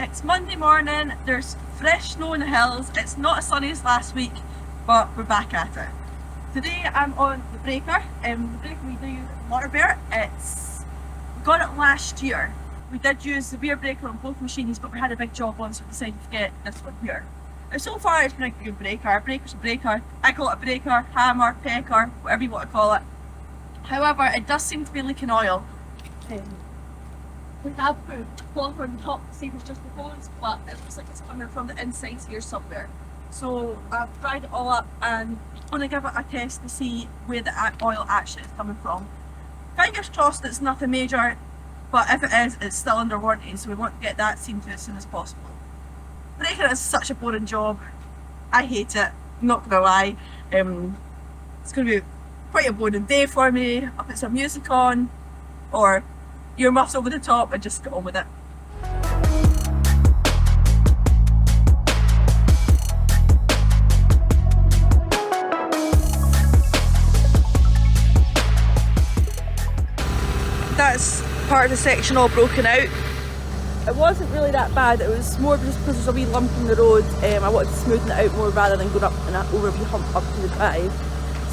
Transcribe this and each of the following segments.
It's Monday morning, there's fresh snow in the hills, it's not as sunny as last week, but we're back at it. Today I'm on the breaker, the breaker we do use at Waterbear. We got it last year. We did use the beer breaker on both machines, but we had a big job on, so we decided to get this one here. And so far it's been a good breaker. A breaker's a breaker. I call it a breaker, hammer, pecker, whatever you want to call it. However, it does seem to be leaking oil. We have put cloth on top to see if it's just the hose, but it looks like it's coming from the inside here somewhere. So I've dried it all up and I'm going to give it a test to see where the oil actually is coming from. Fingers crossed it's nothing major, but if it is, it's still under warranty, so we want to get that seen to as soon as possible. Breaking is such a boring job. I hate it, I'm not going to lie. It's going to be quite a boring day for me. I'll put some music on, or earmuffs over the top and just get on with it. That's part of the section all broken out. It wasn't really that bad, it was more just because there's a wee lump in the road. I wanted to smoothen it out more rather than going up and over a wee hump up to the drive.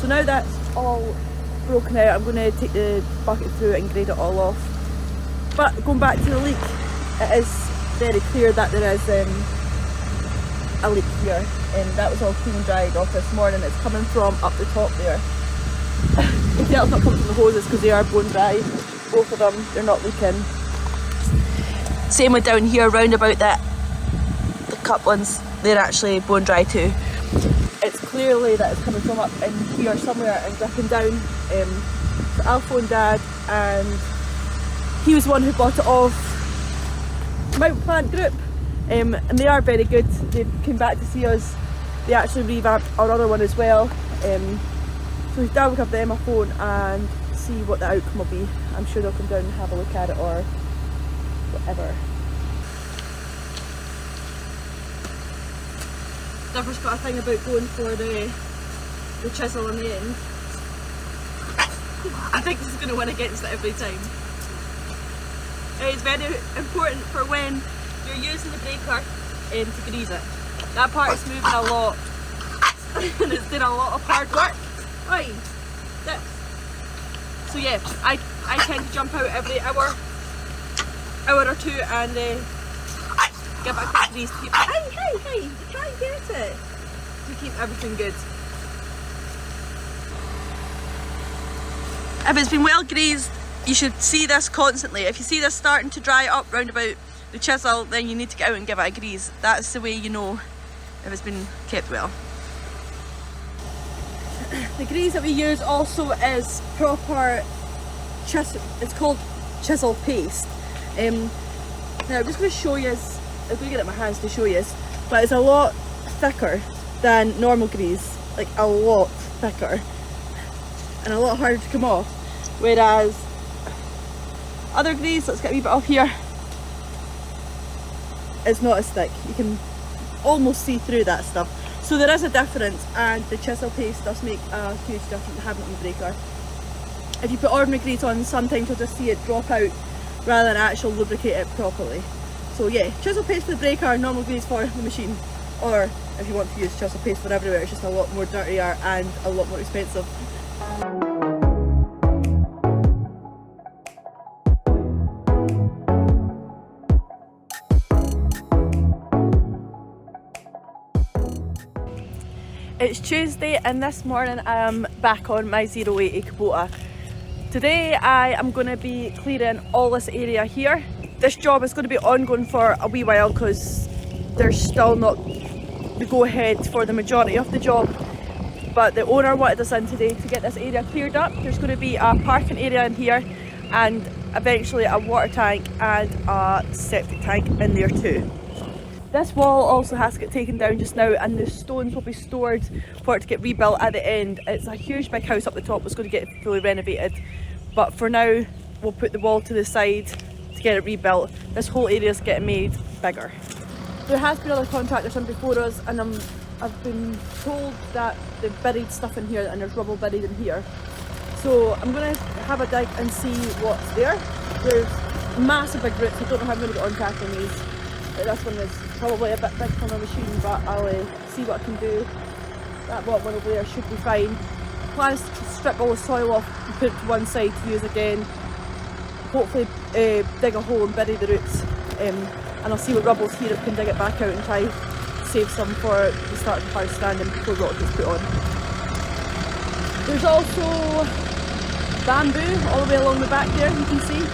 So now that's all broken out, I'm going to take the bucket through it and grade it all off. But going back to the leak, it is very clear that there is a leak here, and that was all clean dried off this morning. It's coming from up the top there. You can tell it's not coming from the hoses because they are bone dry, both of them, they're not leaking. Same with down here, round about the cup ones, they're actually bone dry too. It's clearly that it's coming from up in here somewhere and dripping down. So I'll phone Dad, and he was the one who bought it off Mount Plant Group, and they are very good. They came back to see us. They actually revamped our other one as well. So his dad will give them a phone and see what the outcome will be. I'm sure they'll come down and have a look at it or whatever. Deborah's got a thing about going for the chisel on the end. I think this is going to win against it every time. It's very important for when you're using the breaker to grease it. That part is moving a lot and it's doing a lot of hard work. Right, this. So yeah, I tend to jump out every hour or two and give it a quick grease to keep hey, you can't get it! To keep everything good. If it's been well greased, you should see this constantly. If you see this starting to dry up round about the chisel, then you need to get out and give it a grease. That's the way you know if it's been kept well. The grease that we use also is proper chisel, it's called chisel paste. Now I'm just going to show you, I'm going to get it in my hands to show you, but it's a lot thicker than normal grease, like a lot thicker and a lot harder to come off, whereas other grease, let's get a wee bit off here, it's not as thick. You can almost see through that stuff. So there is a difference, and the chisel paste does make a huge difference having it on the breaker. If you put ordinary grease on, sometimes you'll just see it drop out rather than actually lubricate it properly. So yeah, chisel paste for the breaker, normal grease for the machine. Or if you want to use chisel paste for everywhere, it's just a lot more dirtier and a lot more expensive. It's Tuesday and this morning I am back on my 080 Kubota. Today I am going to be clearing all this area here. This job is going to be ongoing for a wee while because there's still not the go ahead for the majority of the job. But the owner wanted us in today to get this area cleared up. There's going to be a parking area in here and eventually a water tank and a septic tank in there too. This wall also has to get taken down just now, and the stones will be stored for it to get rebuilt at the end. It's a huge big house up the top that's going to get fully renovated, but for now we'll put the wall to the side to get it rebuilt. This whole area is getting made bigger. There has been other contractors in before us, and I've been told that they've buried stuff in here and there's rubble buried in here. So I'm going to have a dig and see what's there. There's massive big roots, I don't know how I'm going to get on tackling these. This one is probably a bit big for my machine, but I'll see what I can do. That bottom one over there should be fine. Plan is to strip all the soil off and put it to one side to use again. Hopefully dig a hole and bury the roots. And I'll see what rubble's here if I can dig it back out and try save some for the start of the house standing before rock gets put on. There's also bamboo all the way along the back there, you can see.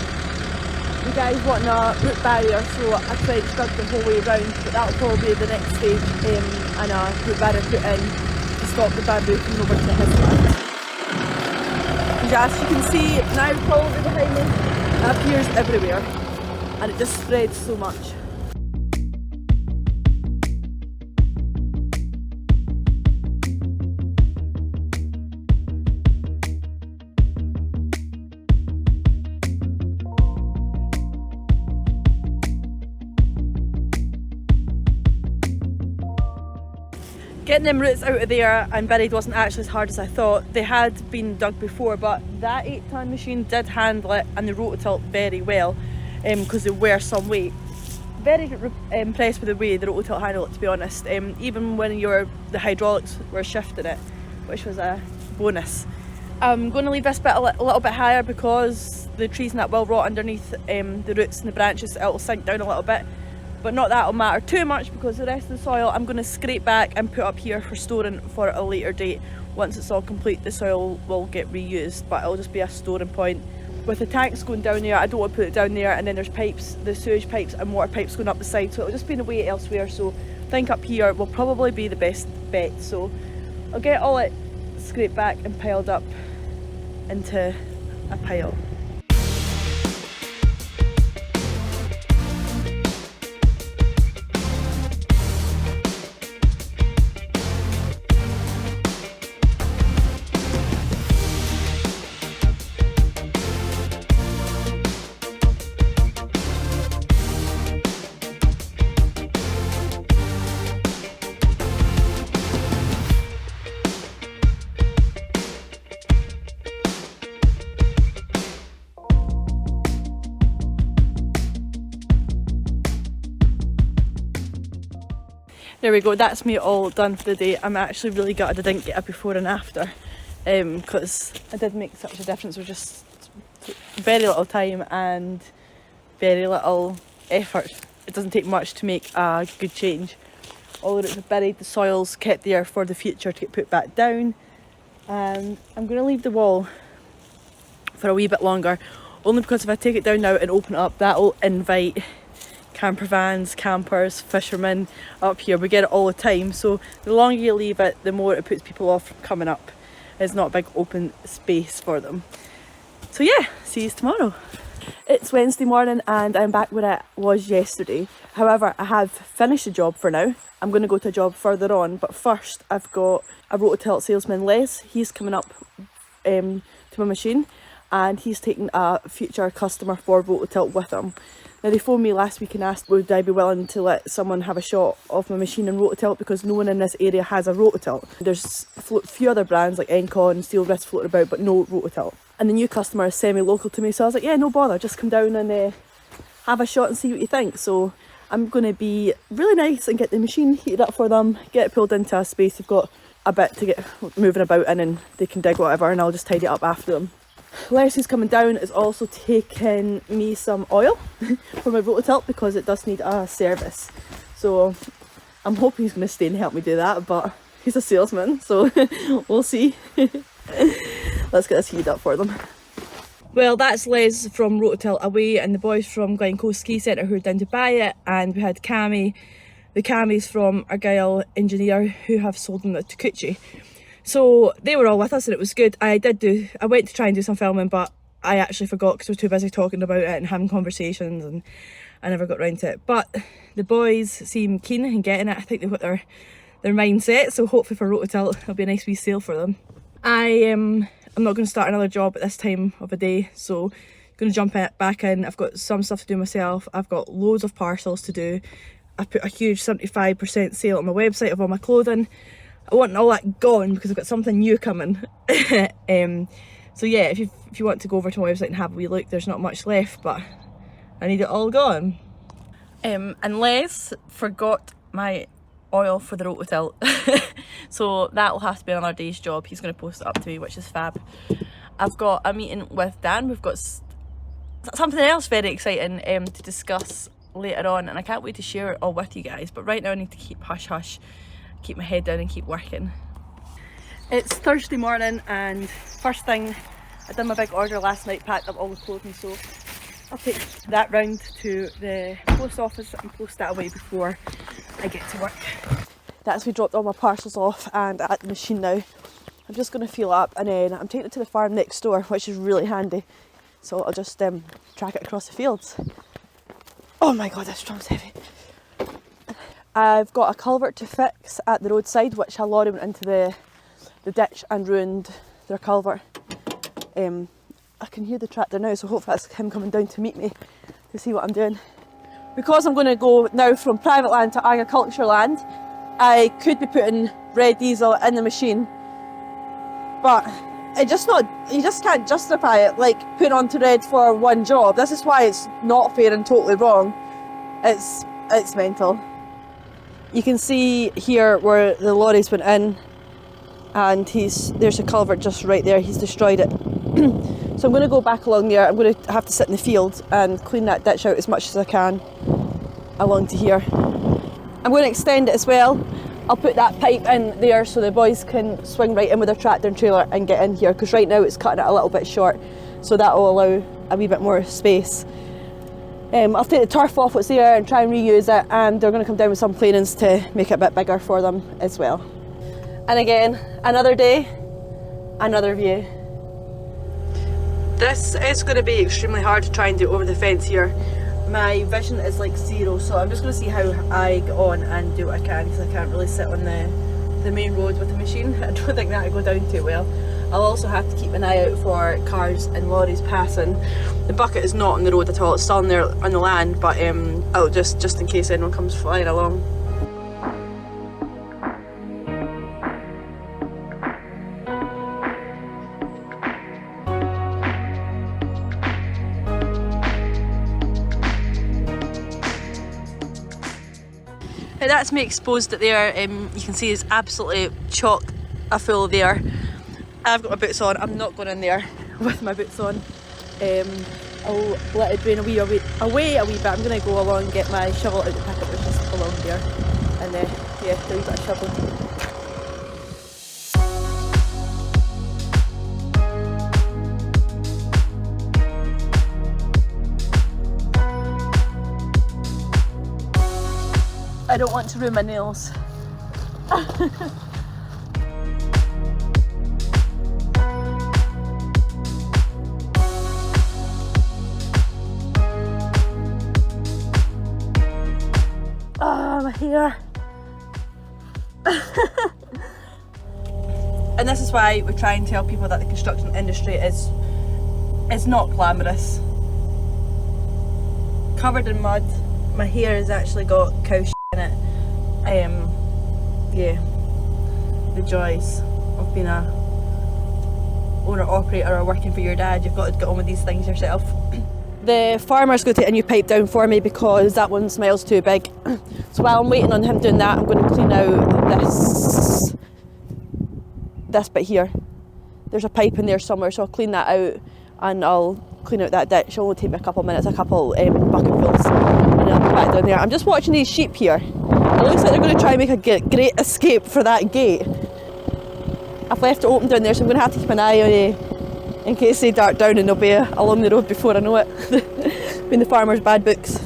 The guys wanting a root barrier, so I French dug the whole way around, but that'll probably be the next stage, and a root barrier put in to stop the bamboo coming over to his land. As you can see now, probably behind me, it appears everywhere, and it just spreads so much. Getting them roots out of there and buried wasn't actually as hard as I thought. They had been dug before, but that 8-ton machine did handle it and the rototilt very well, because there were some weight. Very impressed with the way the rototilt handled it, to be honest. Even when the hydraulics were shifting it, which was a bonus. I'm going to leave this bit a little bit higher because the trees and that will rot underneath the roots and the branches. It'll sink down a little bit. But not that will matter too much because the rest of the soil I'm going to scrape back and put up here for storing for a later date. Once it's all complete, the soil will get reused, but it'll just be a storing point. With the tanks going down there, I don't want to put it down there, and then there's pipes, the sewage pipes and water pipes going up the side, so it'll just be in a way elsewhere. So I think up here will probably be the best bet. So I'll get all it scraped back and piled up into a pile. There we go, that's me all done for the day. I'm actually really gutted I didn't get a before and after, because I did make such a difference with just very little time and very little effort. It doesn't take much to make a good change. All the roots are buried, the soil's kept there for the future to get put back down. And I'm going to leave the wall for a wee bit longer, only because if I take it down now and open it up, that'll invite camper vans, campers, fishermen up here. We get it all the time, so the longer you leave it, the more it puts people off from coming up. It's not a big open space for them. So yeah, see you tomorrow. It's Wednesday morning and I'm back where I was yesterday. However, I have finished the job for now. I'm going to go to a job further on, but first I've got a rototilt salesman, Les. He's coming up to my machine, and he's taking a future customer for rototilt with him. Now, they phoned me last week and asked would I be willing to let someone have a shot of my machine and rototilt, because no one in this area has a rototilt. There's a few other brands like Encon and Steel Wrist floating about, but no rototilt. And the new customer is semi-local to me, so I was like, yeah, no bother, just come down and have a shot and see what you think. So I'm going to be really nice and get the machine heated up for them, get it pulled into a space they've got a bit to get moving about in, and they can dig whatever, and I'll just tidy it up after them. Les, who's coming down, is also taking me some oil for my rototilt because it does need a service. So I'm hoping he's going to stay and help me do that, but he's a salesman, so we'll see. Let's get this heated up for them. Well, that's Les from Rototilt away, and the boys from Glencoe Ski Centre who are down to buy it, and we had Cammy, the Cammies from Argyll Engineer, who have sold them to Cucci. So they were all with us and it was good. I went to try and do some filming, but I actually forgot because I was too busy talking about it and having conversations, and I never got round to it. But the boys seem keen and getting it. I think they've got their mindset, so hopefully for Rototilt it'll be a nice wee sale for them. I'm not going to start another job at this time of a day, so I'm going to jump back in. I've got some stuff to do myself. I've got loads of parcels to do. I put a huge 75% sale on my website of all my clothing. I want all that gone because I've got something new coming. So yeah, if you want to go over to my website and have a wee look, there's not much left, but I need it all gone. And Les forgot my oil for the rototilt. So that will have to be another day's job. He's going to post it up to me, which is fab. I've got a meeting with Dan. We've got something else very exciting to discuss later on, and I can't wait to share it all with you guys. But right now I need to keep hush hush, keep my head down and keep working. It's Thursday morning, and first thing, I done my big order last night, packed up all the clothing, so I'll take that round to the post office and post that away before I get to work. That's we dropped all my parcels off and at the machine now. I'm just going to fuel up, and then I'm taking it to the farm next door, which is really handy. So I'll just track it across the fields. Oh my god, this drum's heavy. I've got a culvert to fix at the roadside, which a lorry went into the ditch and ruined their culvert. I can hear the tractor now, so hopefully that's him coming down to meet me to see what I'm doing. Because I'm going to go now from private land to agriculture land, I could be putting red diesel in the machine, but you just can't justify it, like putting onto red for one job. This is why it's not fair and totally wrong. It's mental. You can see here where the lorries went in, and there's a culvert just right there. He's destroyed it. So I'm going to go back along there. I'm going to have to sit in the field and clean that ditch out as much as I can along to here. I'm going to extend it as well. I'll put that pipe in there so the boys can swing right in with their tractor and trailer and get in here, because right now it's cutting it a little bit short, so that will allow a wee bit more space. I'll take the turf off what's there and try and reuse it, and they're going to come down with some planings to make it a bit bigger for them as well. And again, another day, another view. This is going to be extremely hard to try and do over the fence here. My vision is like zero, so I'm just going to see how I get on and do what I can, because I can't really sit on the main road with the machine. I don't think that would go down too well. I'll also have to keep an eye out for cars and lorries passing. The bucket is not on the road at all, it's still on there on the land, but I'll just in case anyone comes flying along. That's me exposed it there. You can see it's absolutely chock full there. I've got my boots on. I'm not going in there with my boots on. I'll let it drain away a wee bit. I'm going to go along and get my shovel out the pickup, which is along there, and yeah, do a wee bit of shoveling. I don't want to ruin my nails. My hair. And this is why we try and tell people that the construction industry is not glamorous. Covered in mud. My hair has actually got cow shit in it. Yeah, the joys of being a owner operator or working for your dad. You've got to get on with these things yourself. The farmer's going to take a new pipe down for me because that one smells too big. So while I'm waiting on him doing that, I'm going to clean out this bit here. There's a pipe in there somewhere, so I'll clean that out and I'll clean out that ditch. It'll only take me a couple of minutes, a couple bucketfuls, and then I'll go back down there. I'm just watching these sheep here. It looks like they're going to try and make a great escape for that gate. I've left it open down there, so I'm going to have to keep an eye on it in case they dart down and they'll be along the road before I know it. Been the farmer's bad books.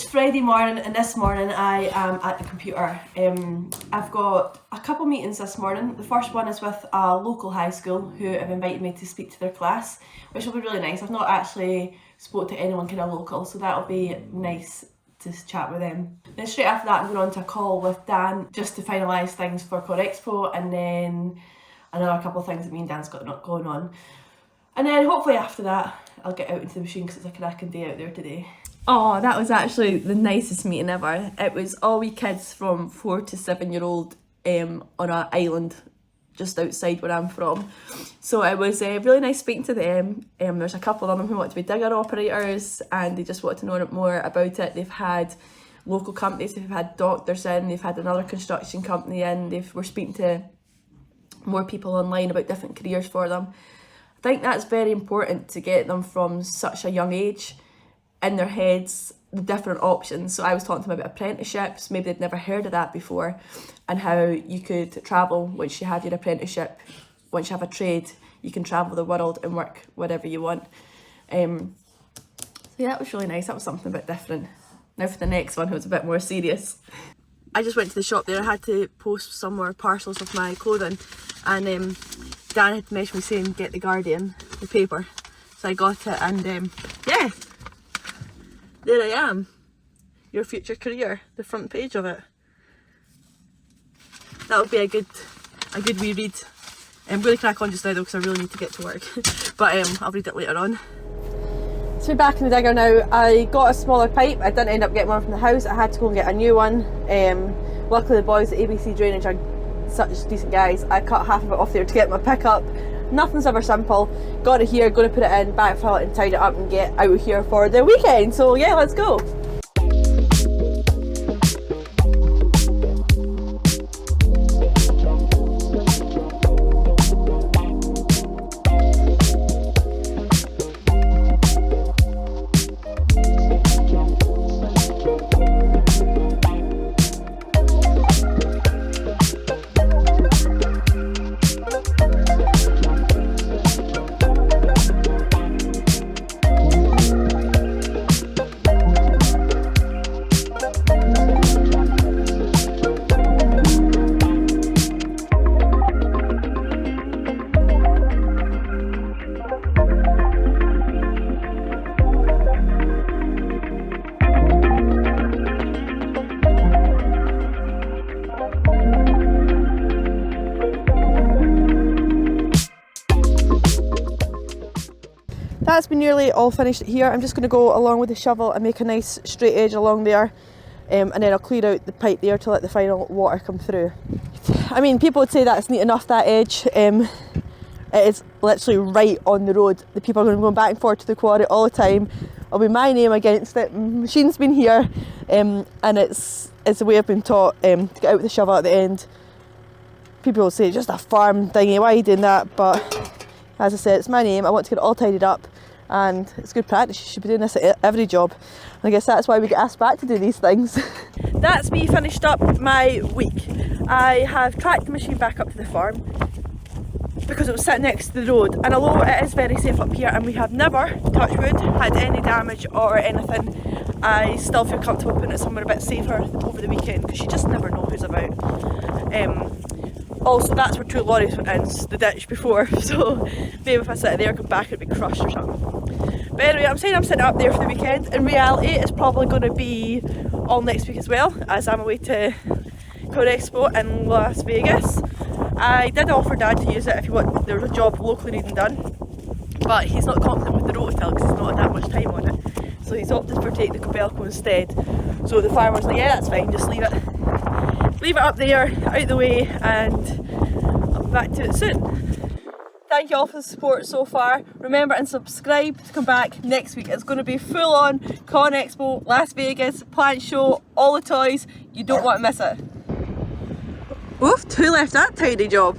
Friday morning, and this morning I am at the computer. I've got a couple meetings this morning. The first one is with a local high school who have invited me to speak to their class, which will be really nice. I've not actually spoke to anyone kind of local, so that'll be nice to chat with them. Then straight after that I'm going on to a call with Dan just to finalise things for Core Expo, and then another couple of things that me and Dan's got going on. And then hopefully after that I'll get out into the machine because it's a cracking day out there today. Oh, that was actually the nicest meeting ever. It was all wee kids from 4 to 7 year old on an island just outside where I'm from. So it was really nice speaking to them. There's a couple of them who want to be digger operators and they just want to know more about it. They've had local companies, they've had doctors in, they've had another construction company in, we're speaking to more people online about different careers for them. I think that's very important to get them from such a young age in their heads the different options. So I was talking to them about apprenticeships, maybe they'd never heard of that before, and how you could travel once you have your apprenticeship. Once you have a trade, you can travel the world and work wherever you want. So yeah, that was really nice. That was something a bit different. Now for the next one, it was a bit more serious. I just went to the shop there. I had to post some more parcels of my clothing, and Dan had messaged me saying get the Guardian, the paper. So I got it, and yeah, there I am. Your future career, the front page of it. That would be a good wee read. I'm going to crack on just now though because I really need to get to work. But I'll read it later on. So we're back in the digger now. I got a smaller pipe. I didn't end up getting one from the house. I had to go and get a new one. Luckily the boys at ABC Drainage are such decent guys. I cut half of it off there to get my pickup. Nothing's ever simple. Got it here, going to put it in, backfill it and tidy it up and get out of here for the weekend. So yeah, let's go. That's been nearly all finished here. I'm just going to go along with the shovel and make a nice straight edge along there, and then I'll clear out the pipe there to let the final water come through. I mean, people would say that's neat enough, that edge. It is literally right on the road. The people are going to be going back and forth to the quarry all the time. It'll be my name against it. Machine's been here, and it's the way I've been taught to get out with the shovel at the end. People will say it's just a farm thingy, why are you doing that? But as I said, it's my name. I want to get it all tidied up, and it's good practice. You should be doing this at every job. And I guess that's why we get asked back to do these things. That's me finished up my week. I have tracked the machine back up to the farm because it was sitting next to the road, and although it is very safe up here and we have never, touch wood, had any damage or anything, I still feel comfortable putting it somewhere a bit safer over the weekend because you just never know who's about. Also, that's where 2 lorries went in the ditch before, so maybe if I sit there, come back, it'd be crushed or something. But anyway, I'm saying I'm sitting up there for the weekend. In reality, it's probably going to be all next week as well, as I'm away to Core Expo in Las Vegas. I did offer Dad to use it if there was a job locally needing done, but he's not confident with the rototill because he's not had that much time on it. So he's opted for taking the Kubota instead. So the farmer's like, yeah, that's fine, just leave it up there, out the way, and I'll be back to it soon. Thank you all for the support so far. Remember and subscribe to come back next week. It's going to be full on Con Expo, Las Vegas, plant show, all the toys. You don't want to miss it. Oof, who left that tidy job?